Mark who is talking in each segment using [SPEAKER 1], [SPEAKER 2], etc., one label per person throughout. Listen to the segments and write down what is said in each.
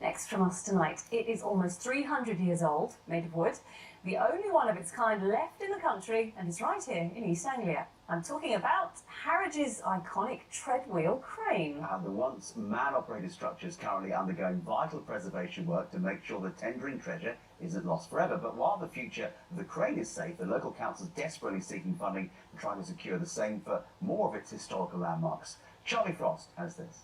[SPEAKER 1] Next from us tonight, it is almost 300 years old, made of wood, the only one of its kind left in the country, and it's right here in East Anglia. I'm talking about Harwich's iconic Treadwheel crane.
[SPEAKER 2] And the once man-operated structure is currently undergoing vital preservation work to make sure the tendering treasure isn't lost forever. But while the future of the crane is safe, the local council is desperately seeking funding and trying to secure the same for more of its historical landmarks. Charlie Frost has this.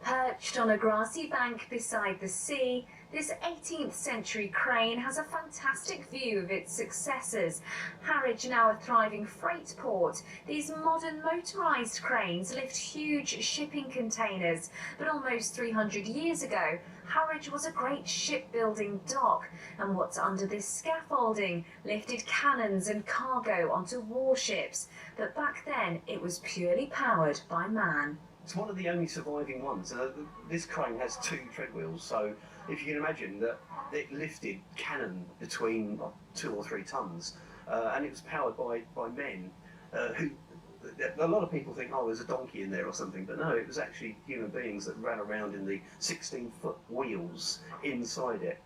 [SPEAKER 3] Perched on a grassy bank beside the sea, this 18th century crane has a fantastic view of its successors. Harwich, now a thriving freight port, these modern motorised cranes lift huge shipping containers. But almost 300 years ago, Harwich was a great shipbuilding dock, and what's under this scaffolding lifted cannons and cargo onto warships. But back then, it was purely powered by man.
[SPEAKER 4] It's one of the only surviving ones. This crane has 2 treadwheels, so if you can imagine that it lifted cannon between 2 or 3 tons, and it was powered by men who, a lot of people think, oh, there's a donkey in there or something, but no, it was actually human beings that ran around in the 16-foot wheels inside it.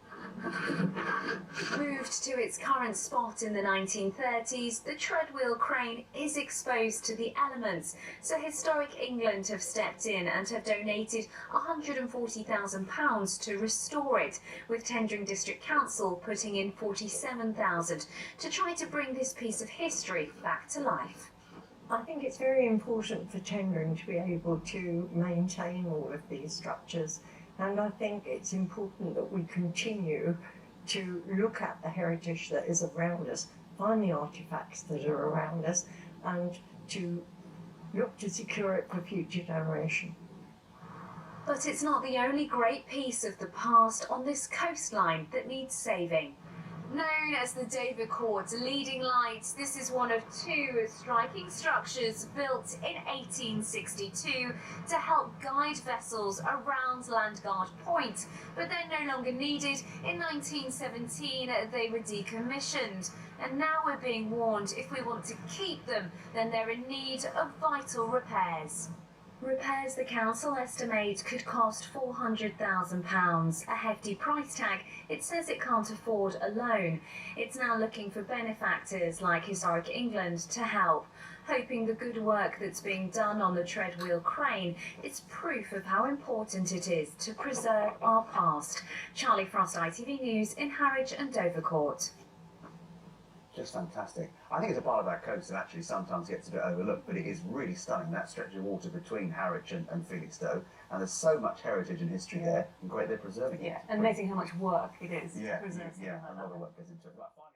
[SPEAKER 3] Moved to its current spot in the 1930s, the Treadwheel crane is exposed to the elements, so Historic England have stepped in and have donated £140,000 to restore it, with Tendring District Council putting in £47,000 to try to bring this piece of history back to life.
[SPEAKER 5] I think it's very important for Tendring to be able to maintain all of these structures. And I think it's important that we continue to look at the heritage that is around us, find the artefacts that are around us, and to look to secure it for future generation.
[SPEAKER 3] But it's not the only great piece of the past on this coastline that needs saving. Known as the Dovercourt leading light, this is one of 2 striking structures built in 1862 to help guide vessels around Landguard Point, but they're no longer needed. In 1917 they were decommissioned, and now we're being warned if we want to keep them, then they're in need of vital repairs. Repairs the council estimate could cost £400,000, a hefty price tag it says it can't afford alone. It's now looking for benefactors like Historic England to help, hoping the good work that's being done on the Treadwheel crane is proof of how important it is to preserve our past. Charlie Frost, ITV News in Harwich and Dovercourt.
[SPEAKER 2] Just fantastic. I think it's a part of our coast that actually sometimes gets a bit overlooked, but it is really stunning, that stretch of water between Harwich and Felixstowe, and there's so much heritage and history there, and great they're preserving it.
[SPEAKER 1] Yeah, and amazing how much work it is to preserve something like
[SPEAKER 2] a lot
[SPEAKER 1] that.
[SPEAKER 2] of work goes into it. Right, finally.